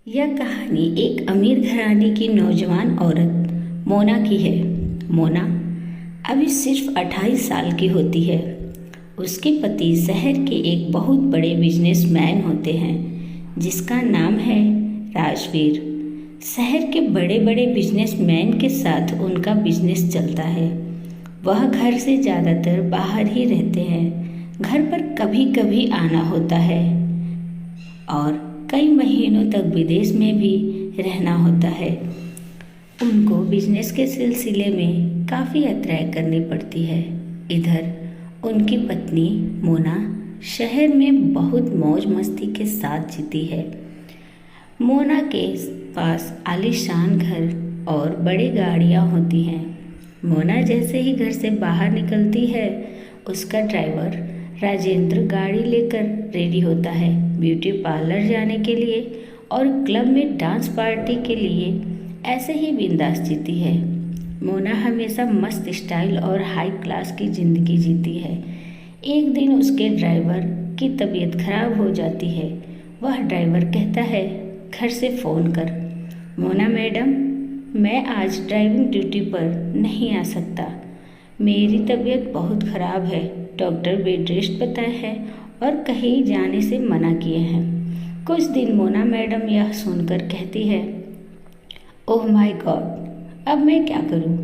यह कहानी एक अमीर घराने की नौजवान औरत मोना की है। मोना अभी सिर्फ 28 साल की होती है। उसके पति शहर के एक बहुत बड़े बिजनेसमैन होते हैं जिसका नाम है राजवीर। शहर के बड़े बड़े बिजनेसमैन के साथ उनका बिजनेस चलता है। वह घर से ज़्यादातर बाहर ही रहते हैं। घर पर कभी कभी आना होता है और कई महीनों तक विदेश में भी रहना होता है। उनको बिजनेस के सिलसिले में काफ़ी यात्राएं करनी पड़ती है। इधर उनकी पत्नी मोना शहर में बहुत मौज मस्ती के साथ जीती है। मोना के पास आलीशान घर और बड़ी गाड़ियाँ होती हैं। मोना जैसे ही घर से बाहर निकलती है, उसका ड्राइवर राजेंद्र गाड़ी लेकर रेडी होता है ब्यूटी पार्लर जाने के लिए और क्लब में डांस पार्टी के लिए। ऐसे ही बिंदास जीती है। मोना हमेशा मस्त स्टाइल और हाई क्लास की ज़िंदगी जीती है। एक दिन उसके ड्राइवर की तबीयत खराब हो जाती है। वह ड्राइवर कहता है, घर से फ़ोन कर। मोना मैडम, मैं आज ड्राइविंग ड्यूटी पर नहीं आ सकता। मेरी तबीयत बहुत ख़राब है। डॉक्टर बेड रेस्ट बताया है और कहीं जाने से मना किए हैं। कुछ दिन मोना मैडम यह सुनकर कहती है, ओह माय गॉड, अब मैं क्या करूं?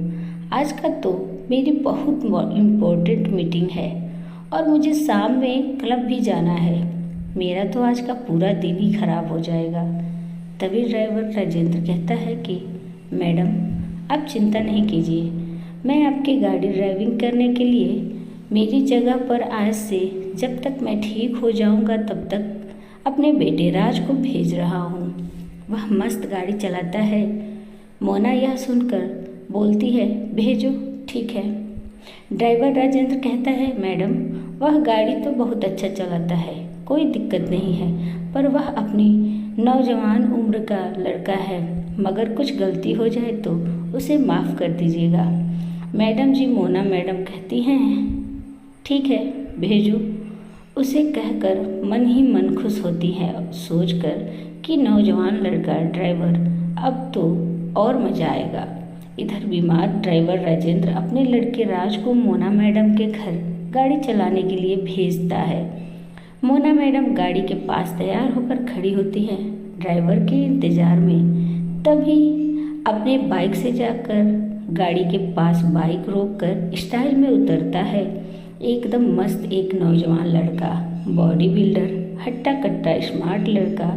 आज का तो मेरी बहुत इम्पोर्टेंट मीटिंग है और मुझे शाम में क्लब भी जाना है। मेरा तो आज का पूरा दिन ही खराब हो जाएगा। तभी ड्राइवर राजेंद्र कहता है कि मैडम, आप चिंता नहीं कीजिए, मैं आपकी गाड़ी ड्राइविंग करने के लिए मेरी जगह पर आज से जब तक मैं ठीक हो जाऊंगा तब तक अपने बेटे राज को भेज रहा हूँ। वह मस्त गाड़ी चलाता है। मोना यह सुनकर बोलती है, भेजो, ठीक है। ड्राइवर राजेंद्र कहता है, मैडम, वह गाड़ी तो बहुत अच्छा चलाता है, कोई दिक्कत नहीं है, पर वह अपनी नौजवान उम्र का लड़का है, मगर कुछ गलती हो जाए तो उसे माफ़ कर दीजिएगा। मैडम जी, मोना मैडम कहती हैं, ठीक है, भेजो। उसे कहकर मन ही मन खुश होती है, सोचकर कि नौजवान लड़का ड्राइवर, अब तो और मज़ा आएगा। इधर बीमार ड्राइवर राजेंद्र अपने लड़के राज को मोना मैडम के घर गाड़ी चलाने के लिए भेजता है। मोना मैडम गाड़ी के पास तैयार होकर खड़ी होती है ड्राइवर के इंतज़ार में। तभी अपने बाइक से जाकर गाड़ी के पास बाइक रोककर स्टाइल में उतरता है एकदम मस्त एक नौजवान लड़का, बॉडी बिल्डर, हट्टा कट्टा स्मार्ट लड़का।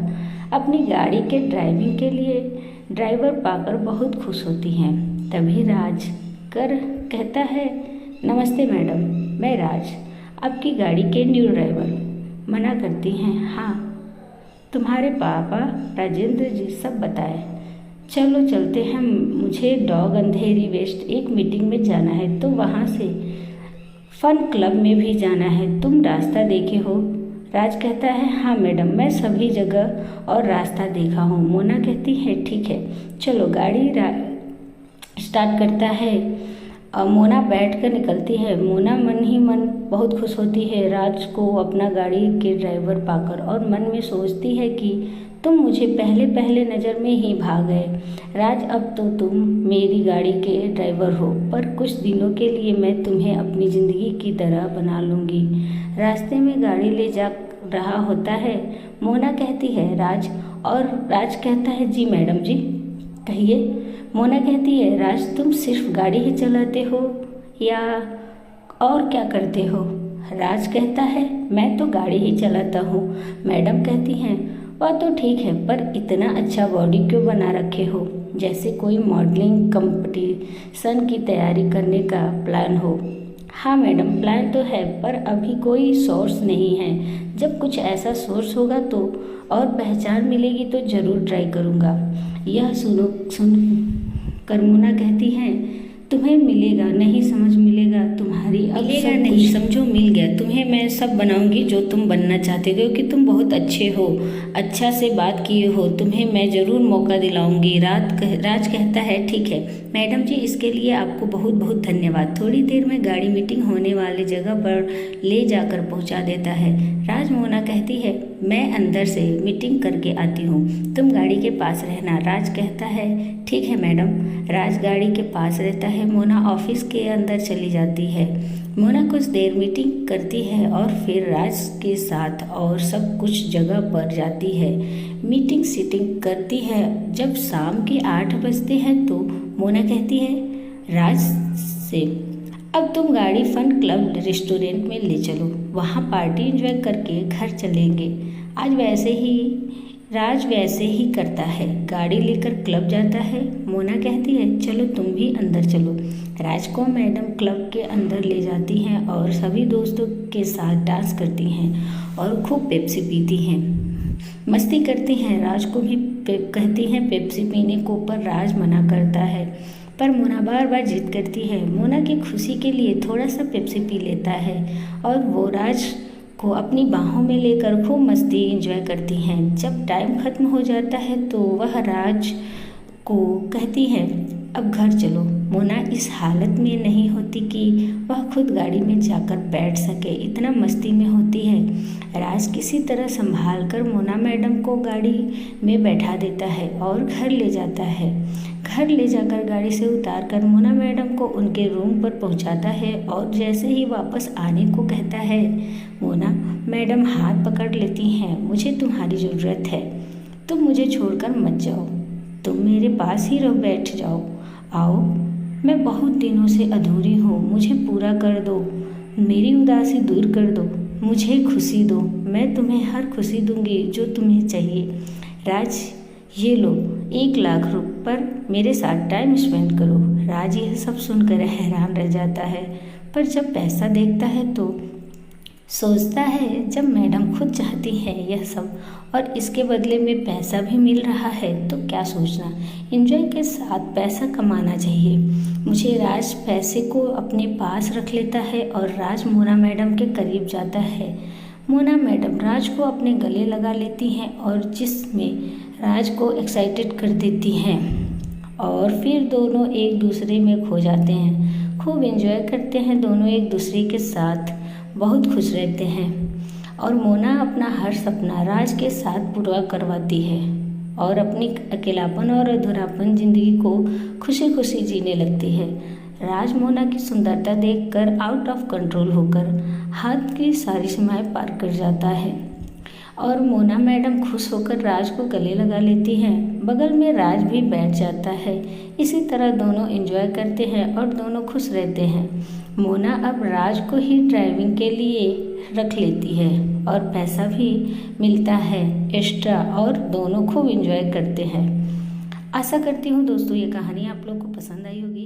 अपनी गाड़ी के ड्राइविंग के लिए ड्राइवर पाकर बहुत खुश होती हैं। तभी राज कहता है, नमस्ते मैडम, मैं राज, आपकी गाड़ी के न्यू ड्राइवर। मना करती हैं, हाँ, तुम्हारे पापा राजेंद्र जी सब बताए। चलो चलते हैं, मुझे डॉग अंधेरी वेस्ट एक मीटिंग में जाना है, तो वहाँ से फन क्लब में भी जाना है। तुम रास्ता देखे हो? राज कहता है, हाँ मैडम, मैं सभी जगह और रास्ता देखा हूँ। मोना कहती है, ठीक है, चलो। गाड़ी स्टार्ट करता है और मोना बैठ कर निकलती है। मोना मन ही मन बहुत खुश होती है राज को अपना गाड़ी के ड्राइवर पाकर और मन में सोचती है कि तुम मुझे पहले पहले नज़र में ही भाग गए राज, अब तो तुम मेरी गाड़ी के ड्राइवर हो, पर कुछ दिनों के लिए मैं तुम्हें अपनी ज़िंदगी की तरह बना लूँगी। रास्ते में गाड़ी ले जा रहा होता है। मोना कहती है, राज, और राज कहता है, जी मैडम जी, कहिए। मोना कहती है, राज, तुम सिर्फ गाड़ी ही चलाते हो या और क्या करते हो? राज कहता है, मैं तो गाड़ी ही चलाता हूँ। मैडम कहती हैं, वह तो ठीक है, पर इतना अच्छा बॉडी क्यों बना रखे हो, जैसे कोई मॉडलिंग कंपटीशन की तैयारी करने का प्लान हो। हाँ मैडम, प्लान तो है, पर अभी कोई सोर्स नहीं है। जब कुछ ऐसा सोर्स होगा तो और पहचान मिलेगी तो ज़रूर ट्राई करूँगा। यह सुन कर मोना कहती हैं, तुम्हें मिलेगा नहीं, समझ मिलेगा तुम्हारी, मिलेगा नहीं, समझो मिल गया। तुम्हें मैं सब बनाऊंगी जो तुम बनना चाहते हो, क्योंकि तुम बहुत अच्छे हो, अच्छा से बात किए हो, तुम्हें मैं ज़रूर मौका दिलाऊंगी। राज कहता है, ठीक है मैडम जी, इसके लिए आपको बहुत बहुत धन्यवाद। थोड़ी देर में गाड़ी मीटिंग होने वाली जगह पर ले जाकर पहुंचा देता है। राज मोना कहती है, मैं अंदर से मीटिंग करके आती हूँ, तुम गाड़ी के पास रहना। राज कहता है, ठीक है मैडम। राज गाड़ी के पास रहता है। मोना ऑफिस के अंदर चली जाती है। मोना कुछ देर मीटिंग करती है और फिर राज के साथ और सब कुछ जगह पर जाती है। मीटिंग सीटिंग करती है। जब शाम के 8 बजते हैं तो मोना कहती है राज से, अब तुम गाड़ी फन क्लब रेस्टोरेंट में ले चलो, वहाँ पार्टी एंजॉय करके घर चलेंगे। राज वैसे ही करता है, गाड़ी लेकर क्लब जाता है। मोना कहती है, चलो तुम भी अंदर चलो। राज को मैडम क्लब के अंदर ले जाती हैं और सभी दोस्तों के साथ डांस करती हैं और खूब पेप्सी पीती हैं, मस्ती करती हैं। राज को भी कहती हैं पेप्सी पीने को, पर राज मना करता है, पर मोना बार बार जिद करती है। मोना की खुशी के लिए थोड़ा सा पेप्सी पी लेता है और वो राज को अपनी बाहों में लेकर खूब मस्ती एंजॉय करती हैं। जब टाइम ख़त्म हो जाता है तो वह राज को कहती है, अब घर चलो। मोना इस हालत में नहीं होती कि वह खुद गाड़ी में जाकर बैठ सके, इतना मस्ती में होती है। राज किसी तरह संभाल कर मोना मैडम को गाड़ी में बैठा देता है और घर ले जाता है। घर ले जाकर गाड़ी से उतार कर मोना मैडम को उनके रूम पर पहुंचाता है और जैसे ही वापस आने को कहता है, मोना मैडम हाथ पकड़ लेती हैं, मुझे तुम्हारी ज़रूरत है, तुम मुझे छोड़कर मत जाओ, तुम मेरे पास ही रहो, बैठ जाओ, आओ, मैं बहुत दिनों से अधूरी हूँ, मुझे पूरा कर दो, मेरी उदासी दूर कर दो, मुझे खुशी दो, मैं तुम्हें हर खुशी दूंगी जो तुम्हें चाहिए। राज, ये लो 1 लाख रुपये पर मेरे साथ टाइम स्पेंड करो। राज यह सब सुनकर हैरान रह जाता है, पर जब पैसा देखता है तो सोचता है, जब मैडम खुद चाहती है यह सब और इसके बदले में पैसा भी मिल रहा है तो क्या सोचना, एंजॉय के साथ पैसा कमाना चाहिए मुझे। राज पैसे को अपने पास रख लेता है और राज मोना मैडम के करीब जाता है। मोना मैडम राज को अपने गले लगा लेती हैं और जिसमें राज को एक्साइटेड कर देती हैं और फिर दोनों एक दूसरे में खो जाते हैं, खूब एंजॉय करते हैं, दोनों एक दूसरे के साथ बहुत खुश रहते हैं और मोना अपना हर सपना राज के साथ पूरा करवाती है और अपनी अकेलापन और अधूरापन जिंदगी को खुशी खुशी जीने लगती है। राज मोना की सुंदरता देखकर आउट ऑफ कंट्रोल होकर हाथ की सारी सीमाएं पार कर जाता है और मोना मैडम खुश होकर राज को गले लगा लेती हैं। बगल में राज भी बैठ जाता है। इसी तरह दोनों एंजॉय करते हैं और दोनों खुश रहते हैं। मोना अब राज को ही ड्राइविंग के लिए रख लेती है और पैसा भी मिलता है एक्स्ट्रा और दोनों खूब एंजॉय करते हैं। आशा करती हूँ दोस्तों ये कहानी आप लोग को पसंद आई होगी।